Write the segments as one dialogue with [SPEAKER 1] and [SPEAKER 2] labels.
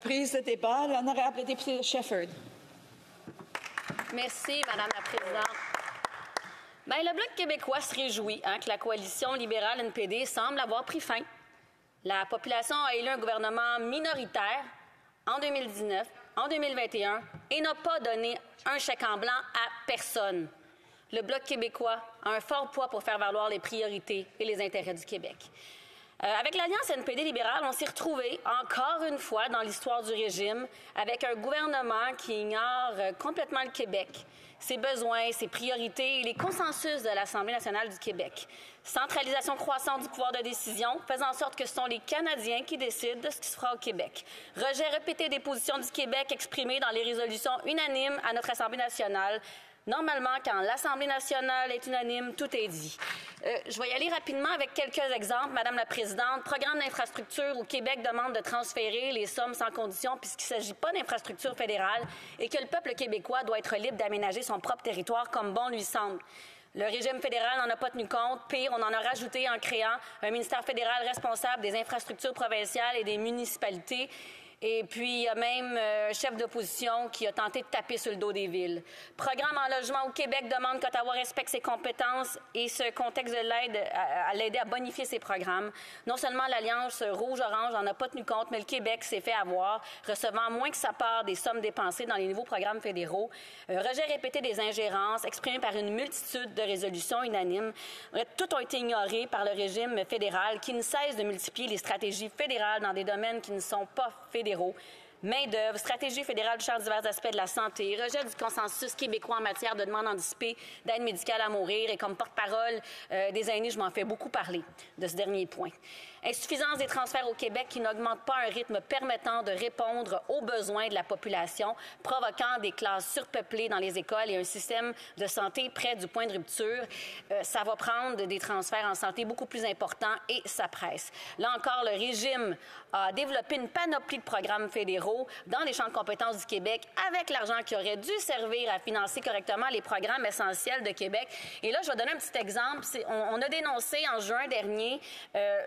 [SPEAKER 1] Prise de débat, l'honorable député Shefford.
[SPEAKER 2] Merci, Madame la Présidente. Bien, le Bloc québécois se réjouit que la coalition libérale NPD semble avoir pris fin. La population a élu un gouvernement minoritaire en 2019, en 2021 et n'a pas donné un chèque en blanc à personne. Le Bloc québécois a un fort poids pour faire valoir les priorités et les intérêts du Québec. Avec l'Alliance NPD libérale, on s'est retrouvé encore une fois dans l'histoire du régime avec un gouvernement qui ignore complètement le Québec, ses besoins, ses priorités et les consensus de l'Assemblée nationale du Québec. Centralisation croissante du pouvoir de décision, faisant en sorte que ce sont les Canadiens qui décident de ce qui se fera au Québec. Rejet répété des positions du Québec exprimées dans les résolutions unanimes à notre Assemblée nationale. Normalement, quand l'Assemblée nationale est unanime, tout est dit. Je vais y aller rapidement avec quelques exemples, Madame la Présidente. Programme d'infrastructure où Québec demande de transférer les sommes sans condition puisqu'il ne s'agit pas d'infrastructure fédérale et que le peuple québécois doit être libre d'aménager son propre territoire comme bon lui semble. Le régime fédéral n'en a pas tenu compte. Pire, on en a rajouté en créant un ministère fédéral responsable des infrastructures provinciales et des municipalités. Et puis, il y a même un chef d'opposition qui a tenté de taper sur le dos des villes. Programme en logement où Québec demande qu'Ottawa respecte ses compétences et ce contexte de l'aide à l'aider à bonifier ses programmes. Non seulement l'Alliance rouge-orange n'en a pas tenu compte, mais le Québec s'est fait avoir, recevant moins que sa part des sommes dépensées dans les nouveaux programmes fédéraux. Rejet répété des ingérences exprimé par une multitude de résolutions unanimes. Tout ont été ignorés par le régime fédéral qui ne cesse de multiplier les stratégies fédérales dans des domaines qui ne sont pas fédéraux. Main-d'œuvre, stratégie fédérale touchant divers aspects de la santé, rejet du consensus québécois en matière de demande anticipée d'aide médicale à mourir et comme porte-parole des aînés, je m'en fais beaucoup parler de ce dernier point. Insuffisance des transferts au Québec qui n'augmentent pas un rythme permettant de répondre aux besoins de la population, provoquant des classes surpeuplées dans les écoles et un système de santé près du point de rupture. Ça va prendre des transferts en santé beaucoup plus importants et ça presse. Là encore, le régime a développé une panoplie de programmes fédéraux dans les champs de compétences du Québec avec l'argent qui aurait dû servir à financer correctement les programmes essentiels de Québec. Et là, je vais donner un petit exemple. On a dénoncé en juin dernier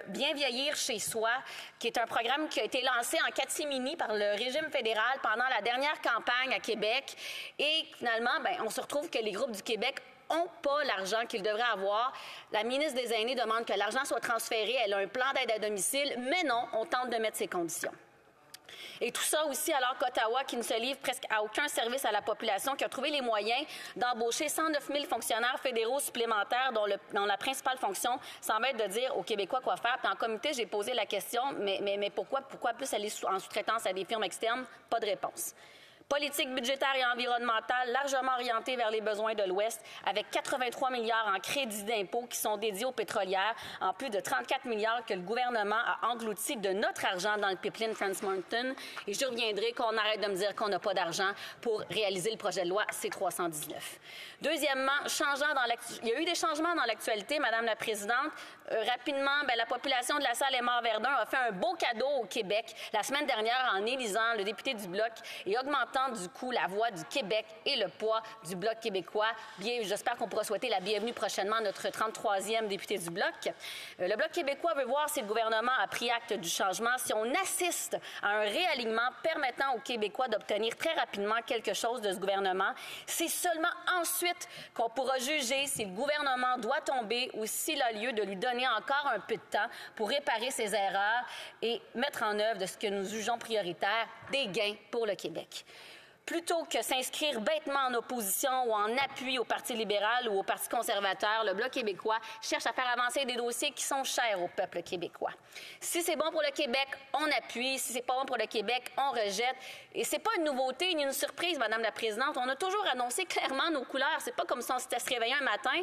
[SPEAKER 2] Bien vieillir chez soi, qui est un programme qui a été lancé en catimini par le régime fédéral pendant la dernière campagne à Québec. Et finalement, on se retrouve que les groupes du Québec n'ont pas l'argent qu'ils devraient avoir. La ministre des Aînés demande que l'argent soit transféré. Elle a un plan d'aide à domicile, mais non, on tente de mettre ces conditions. Et tout ça aussi alors qu'Ottawa, qui ne se livre presque à aucun service à la population, qui a trouvé les moyens d'embaucher 109 000 fonctionnaires fédéraux supplémentaires dont la principale fonction semble être de dire aux Québécois quoi faire. Puis en comité, j'ai posé la question, mais pourquoi plus aller en sous-traitance à des firmes externes? Pas de réponse. Politique budgétaire et environnementale largement orientée vers les besoins de l'Ouest, avec 83 milliards en crédits d'impôt qui sont dédiés aux pétrolières, en plus de 34 milliards que le gouvernement a engloutis de notre argent dans le pipeline Trans Mountain. Et je reviendrai qu'on arrête de me dire qu'on n'a pas d'argent pour réaliser le projet de loi C-319. Deuxièmement, il y a eu des changements dans l'actualité, Madame la Présidente. Rapidement, la population de la salle Aymar-Verdun a fait un beau cadeau au Québec la semaine dernière en élisant le député du Bloc et augmentant du coup la voix du Québec et le poids du Bloc québécois. Bien, j'espère qu'on pourra souhaiter la bienvenue prochainement à notre 33e député du Bloc. Le Bloc québécois veut voir si le gouvernement a pris acte du changement, si on assiste à un réalignement permettant aux Québécois d'obtenir très rapidement quelque chose de ce gouvernement. C'est seulement ensuite qu'on pourra juger si le gouvernement doit tomber ou s'il a lieu de lui donner encore un peu de temps pour réparer ses erreurs et mettre en œuvre de ce que nous jugeons prioritaire, des gains pour le Québec. Plutôt que s'inscrire bêtement en opposition ou en appui au Parti libéral ou au Parti conservateur, le Bloc québécois cherche à faire avancer des dossiers qui sont chers au peuple québécois. Si c'est bon pour le Québec, on appuie. Si c'est pas bon pour le Québec, on rejette. Et c'est pas une nouveauté ni une surprise, Madame la Présidente. On a toujours annoncé clairement nos couleurs. C'est pas comme si on s'était se réveillé un matin.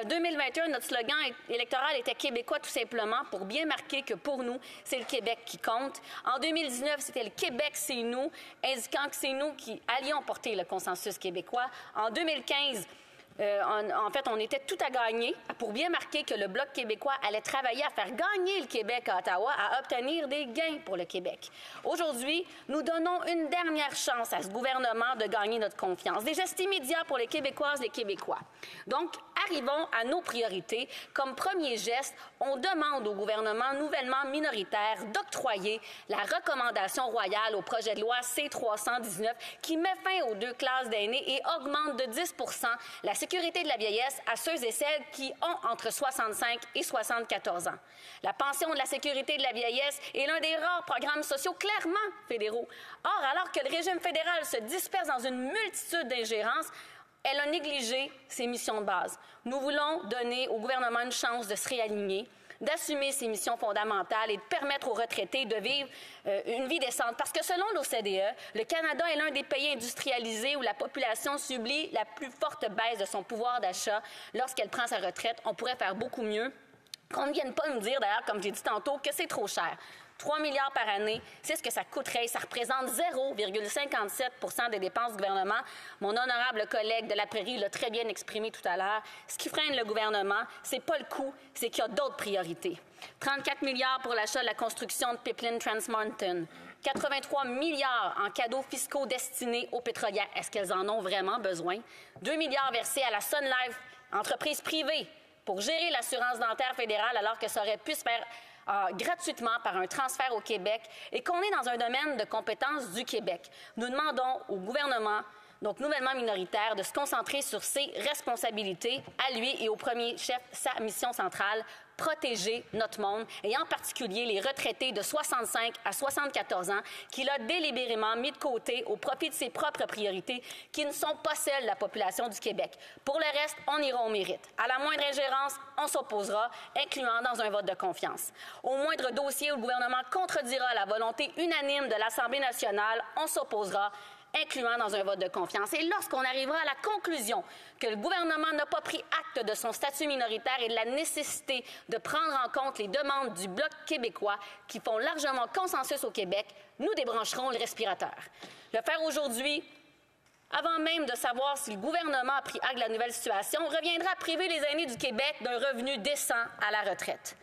[SPEAKER 2] 2021, notre slogan électoral était québécois tout simplement pour bien marquer que pour nous, c'est le Québec qui compte. En 2019, c'était le Québec, c'est nous, indiquant que c'est nous qui allions porter le consensus québécois. En 2015, En fait, on était tout à gagner pour bien marquer que le Bloc québécois allait travailler à faire gagner le Québec à Ottawa, à obtenir des gains pour le Québec. Aujourd'hui, nous donnons une dernière chance à ce gouvernement de gagner notre confiance. Des gestes immédiats pour les Québécoises et les Québécois. Donc, arrivons à nos priorités. Comme premier geste, on demande au gouvernement nouvellement minoritaire d'octroyer la recommandation royale au projet de loi C-319 qui met fin aux 2 classes d'aînés et augmente de 10 la sécurité de la vieillesse à ceux et celles qui ont entre 65 et 74 ans. La pension de la sécurité de la vieillesse est l'un des rares programmes sociaux clairement fédéraux. Or, alors que le régime fédéral se disperse dans une multitude d'ingérences, elle a négligé ses missions de base. Nous voulons donner au gouvernement une chance de se réaligner, d'assumer ses missions fondamentales et de permettre aux retraités de vivre une vie décente. Parce que selon l'OCDE, le Canada est l'un des pays industrialisés où la population subit la plus forte baisse de son pouvoir d'achat lorsqu'elle prend sa retraite. On pourrait faire beaucoup mieux. Qu'on ne vienne pas nous dire, d'ailleurs, comme j'ai dit tantôt, que c'est trop cher. 3 milliards par année, c'est ce que ça coûterait. Ça représente 0,57 des dépenses du gouvernement. Mon honorable collègue de la Prairie l'a très bien exprimé tout à l'heure. Ce qui freine le gouvernement, c'est pas le coût, c'est qu'il y a d'autres priorités. 34 milliards pour l'achat de la construction de Pipeline Trans Mountain. 83 milliards en cadeaux fiscaux destinés aux pétrolières. Est-ce qu'elles en ont vraiment besoin? 2 milliards versés à la Sun Life, entreprise privée, pour gérer l'assurance dentaire fédérale alors que ça aurait pu se faire gratuitement par un transfert au Québec et qu'on est dans un domaine de compétences du Québec. Nous demandons au gouvernement, donc nouvellement minoritaire, de se concentrer sur ses responsabilités, à lui et au premier chef, sa mission centrale, protéger notre monde et en particulier les retraités de 65 à 74 ans qu'il a délibérément mis de côté au profit de ses propres priorités qui ne sont pas celles de la population du Québec. Pour le reste, on ira au mérite. À la moindre ingérence, on s'opposera, incluant dans un vote de confiance. Au moindre dossier où le gouvernement contredira la volonté unanime de l'Assemblée nationale, on s'opposera, incluant dans un vote de confiance. Et lorsqu'on arrivera à la conclusion que le gouvernement n'a pas pris acte de son statut minoritaire et de la nécessité de prendre en compte les demandes du Bloc québécois qui font largement consensus au Québec, nous débrancherons le respirateur. Le faire aujourd'hui, avant même de savoir si le gouvernement a pris acte de la nouvelle situation, reviendra à priver les aînés du Québec d'un revenu décent à la retraite.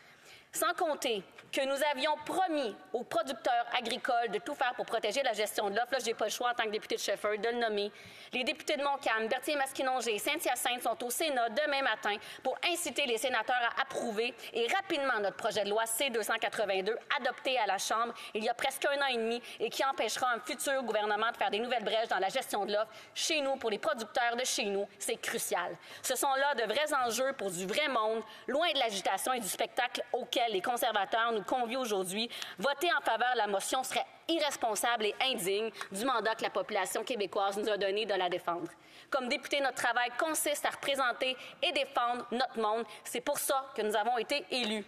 [SPEAKER 2] Sans compter que nous avions promis aux producteurs agricoles de tout faire pour protéger la gestion de l'offre. Là, je n'ai pas le choix en tant que député de Shefford de le nommer. Les députés de Montcalm, Berthier-Masquinongé et Saint-Hyacinthe sont au Sénat demain matin pour inciter les sénateurs à approuver et rapidement notre projet de loi C-282 adopté à la Chambre il y a presque 1 an et demi et qui empêchera un futur gouvernement de faire des nouvelles brèches dans la gestion de l'offre chez nous, pour les producteurs de chez nous. C'est crucial. Ce sont là de vrais enjeux pour du vrai monde, loin de l'agitation et du spectacle auquel les conservateurs nous convient aujourd'hui. Voter en faveur de la motion serait irresponsable et indigne du mandat que la population québécoise nous a donné de la défendre. Comme député, notre travail consiste à représenter et défendre notre monde. C'est pour ça que nous avons été élus.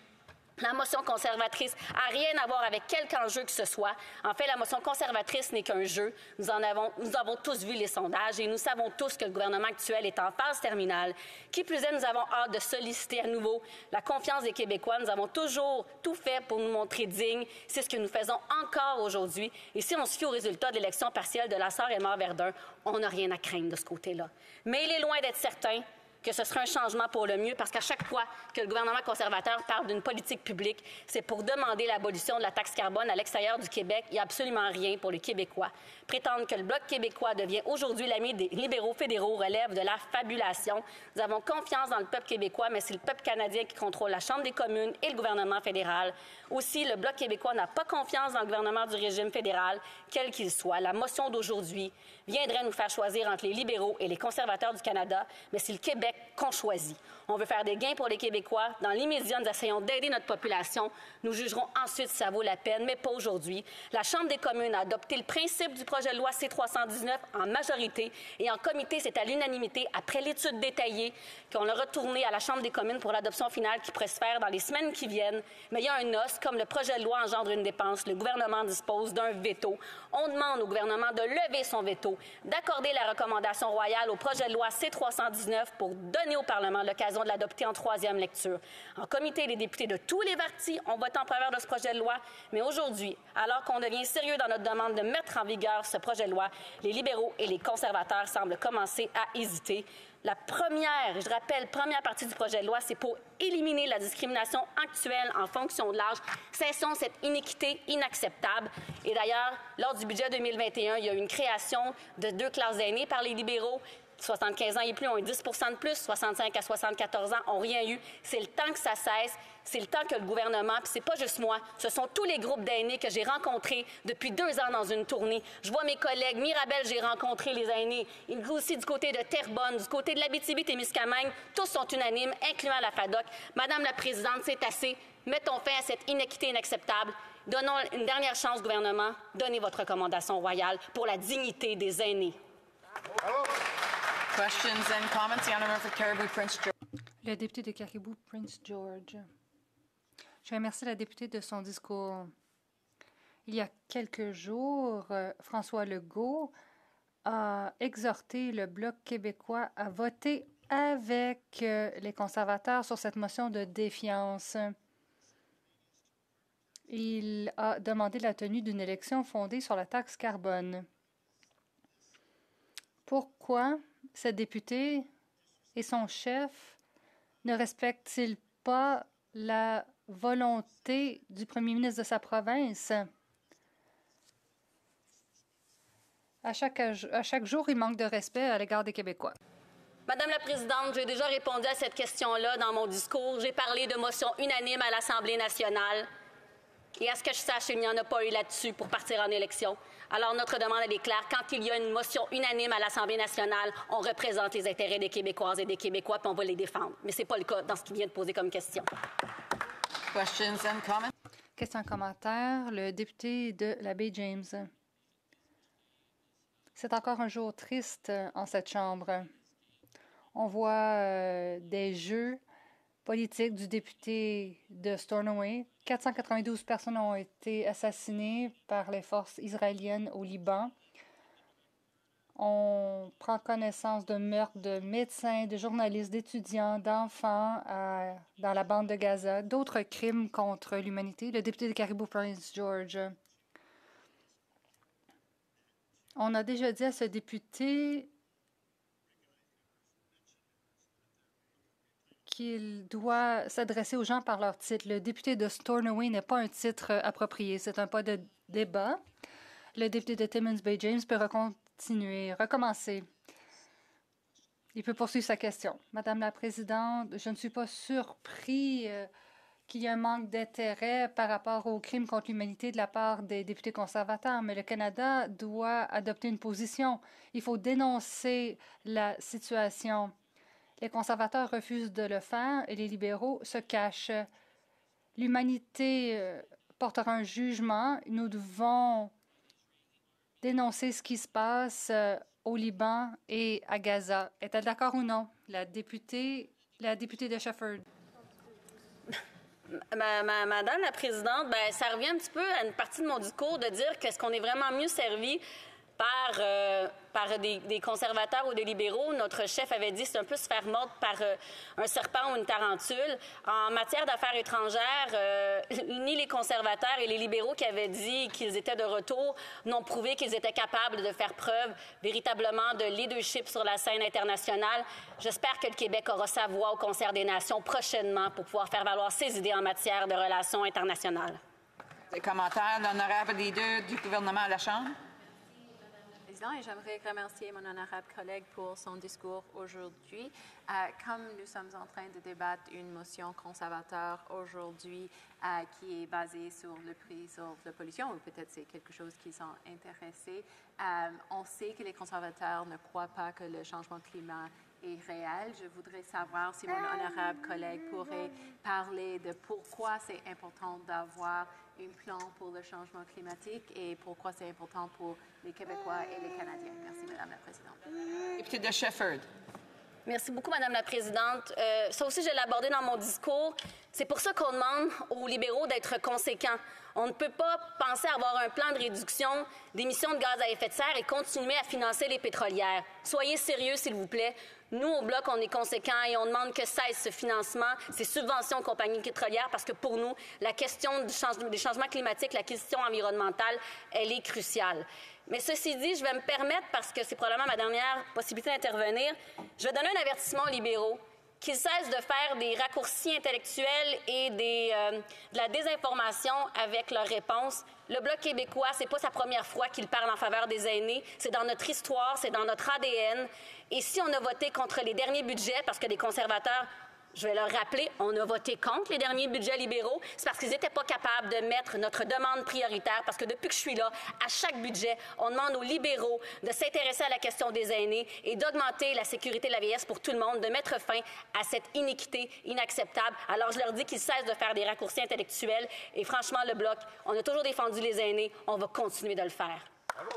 [SPEAKER 2] La motion conservatrice n'a rien à voir avec quelque enjeu que ce soit. En fait, la motion conservatrice n'est qu'un jeu. Nous avons tous vu les sondages et nous savons tous que le gouvernement actuel est en phase terminale. Qui plus est, nous avons hâte de solliciter à nouveau la confiance des Québécois. Nous avons toujours tout fait pour nous montrer dignes. C'est ce que nous faisons encore aujourd'hui. Et si on se fie aux résultats de l'élection partielle de la Sarre-Aymar-Verdun, on n'a rien à craindre de ce côté-là. Mais il est loin d'être certain que ce sera un changement pour le mieux, parce qu'à chaque fois que le gouvernement conservateur parle d'une politique publique, c'est pour demander l'abolition de la taxe carbone à l'extérieur du Québec. Il n'y a absolument rien pour les Québécois. Prétendre que le Bloc québécois devient aujourd'hui l'ami des libéraux fédéraux relève de la fabulation. Nous avons confiance dans le peuple québécois, mais c'est le peuple canadien qui contrôle la Chambre des communes et le gouvernement fédéral. Aussi, le Bloc québécois n'a pas confiance dans le gouvernement du régime fédéral, quel qu'il soit. La motion d'aujourd'hui viendrait nous faire choisir entre les libéraux et les conservateurs du Canada, mais c'est le Québec qu'on choisit. On veut faire des gains pour les Québécois. Dans l'immédiat, nous essayons d'aider notre population. Nous jugerons ensuite si ça vaut la peine, mais pas aujourd'hui. La Chambre des communes a adopté le principe du projet de loi C-319 en majorité et en comité, c'est à l'unanimité, après l'étude détaillée, qu'on l'a retourné à la Chambre des communes pour l'adoption finale qui pourrait se faire dans les semaines qui viennent. Mais il y a un os, comme le projet de loi engendre une dépense, le gouvernement dispose d'un veto. On demande au gouvernement de lever son veto, d'accorder la recommandation royale au projet de loi C-319 pour donner au Parlement l'occasion l'occasion de l'adopter en troisième lecture. En comité, les députés de tous les partis ont voté en faveur de ce projet de loi, mais aujourd'hui, alors qu'on devient sérieux dans notre demande de mettre en vigueur ce projet de loi, les libéraux et les conservateurs semblent commencer à hésiter. La première, je rappelle, première partie du projet de loi, c'est pour éliminer la discrimination actuelle en fonction de l'âge. Cessons cette iniquité inacceptable. Et d'ailleurs, lors du budget 2021, il y a eu une création de 2 classes d'aînés par les libéraux. 75 ans et plus ont eu 10 % de plus, 65 à 74 ans n'ont rien eu. C'est le temps que ça cesse. C'est le temps que le gouvernement, puis c'est pas juste moi, ce sont tous les groupes d'aînés que j'ai rencontrés depuis 2 ans dans une tournée. Je vois mes collègues, Mirabel, j'ai rencontré les aînés, aussi du côté de Terrebonne, du côté de l'Abitibi-Témiscamingue, tous sont unanimes, incluant la FADOC. Madame la Présidente, c'est assez. Mettons fin à cette inéquité inacceptable. Donnons une dernière chance, gouvernement. Donnez votre recommandation royale pour la dignité des aînés.
[SPEAKER 3] Questions and comments? The honour for Caribou Prince George.
[SPEAKER 4] Le député de Caribou Prince George. Je remercie la députée de son discours. Il y a quelques jours, François Legault a exhorté le Bloc québécois à voter avec les conservateurs sur cette motion de défiance. Il a demandé la tenue d'une élection fondée sur la taxe carbone. Pourquoi ce député et son chef ne respectent-ils pas la volonté du premier ministre de sa province? À chaque jour, il manque de respect à l'égard des Québécois.
[SPEAKER 2] Madame la Présidente, j'ai déjà répondu à cette question-là dans mon discours. J'ai parlé de motion unanime à l'Assemblée nationale. Et à ce que je sache, il n'y en a pas eu là-dessus pour partir en élection. Alors, notre demande, elle est claire. Quand il y a une motion unanime à l'Assemblée nationale, on représente les intérêts des Québécoises et des Québécois, puis on va les défendre. Mais ce n'est pas le cas dans ce qu'il vient de poser comme question.
[SPEAKER 3] Questions and comments?
[SPEAKER 4] Question en commentaire. Le député de la baie James. C'est encore un jour triste en cette Chambre. On voit des jeux politiques du député de Stornoway. 492 personnes ont été assassinées par les forces israéliennes au Liban. On prend connaissance de meurtres de médecins, de journalistes, d'étudiants, d'enfants dans la bande de Gaza, d'autres crimes contre l'humanité. Le député de Caribou Prince George. On a déjà dit à ce député qu'il doit s'adresser aux gens par leur titre. Le député de Stornoway n'est pas un titre approprié. C'est un pas de débat. Le député de Timmins Bay James peut recommencer. Il peut poursuivre sa question. Madame la Présidente, je ne suis pas surpris qu'il y ait un manque d'intérêt par rapport aux crimes contre l'humanité de la part des députés conservateurs, mais le Canada doit adopter une position. Il faut dénoncer la situation. Les conservateurs refusent de le faire et les libéraux se cachent. L'humanité portera un jugement. Nous devons dénoncer ce qui se passe au Liban et à Gaza. Est-elle d'accord ou non? La députée de Shefford.
[SPEAKER 2] Madame la Présidente, ça revient un petit peu à une partie de mon discours de dire qu'est-ce qu'on est vraiment mieux servi par des conservateurs ou des libéraux. Notre chef avait dit c'est un peu se faire mordre par un serpent ou une tarentule. En matière d'affaires étrangères, ni les conservateurs et les libéraux qui avaient dit qu'ils étaient de retour n'ont prouvé qu'ils étaient capables de faire preuve véritablement de leadership sur la scène internationale. J'espère que le Québec aura sa voix au Concert des Nations prochainement pour pouvoir faire valoir ses idées en matière de relations internationales.
[SPEAKER 3] Des commentaires, l'honorable leader du gouvernement à la Chambre.
[SPEAKER 5] Et j'aimerais remercier mon honorable collègue pour son discours aujourd'hui. Comme nous sommes en train de débattre une motion conservateur aujourd'hui qui est basée sur le prix sur la pollution, ou peut-être c'est quelque chose qui sont intéressés, on sait que les conservateurs ne croient pas que le changement climatique est réel. Je voudrais savoir si mon honorable collègue pourrait parler de pourquoi c'est important d'avoir un plan pour le changement climatique et pourquoi c'est important pour les Québécois et les Canadiens. Merci, Madame la Présidente.
[SPEAKER 3] Député de Shefford.
[SPEAKER 2] Merci beaucoup, Madame la Présidente. Ça aussi, je l'ai abordé dans mon discours. C'est pour ça qu'on demande aux libéraux d'être conséquents. On ne peut pas penser avoir un plan de réduction d'émissions de gaz à effet de serre et continuer à financer les pétrolières. Soyez sérieux, s'il vous plaît. Nous, au Bloc, on est conséquents et on demande que cesse ce financement, ces subventions aux compagnies pétrolières, parce que pour nous, la question des changements climatiques, la question environnementale, elle est cruciale. Mais ceci dit, je vais me permettre, parce que c'est probablement ma dernière possibilité d'intervenir, je vais donner un avertissement aux libéraux qu'ils cessent de faire des raccourcis intellectuels et de la désinformation avec leurs réponses. Le Bloc québécois, c'est pas sa première fois qu'il parle en faveur des aînés. C'est dans notre histoire, c'est dans notre ADN. Et si on a voté contre les derniers budgets, parce que les conservateurs, je vais leur rappeler, on a voté contre les derniers budgets libéraux, c'est parce qu'ils n'étaient pas capables de mettre notre demande prioritaire, parce que depuis que je suis là, à chaque budget, on demande aux libéraux de s'intéresser à la question des aînés et d'augmenter la sécurité de la vieillesse pour tout le monde, de mettre fin à cette iniquité inacceptable. Alors je leur dis qu'ils cessent de faire des raccourcis intellectuels et franchement, le Bloc, on a toujours défendu les aînés, on va continuer de le faire.
[SPEAKER 3] Bravo.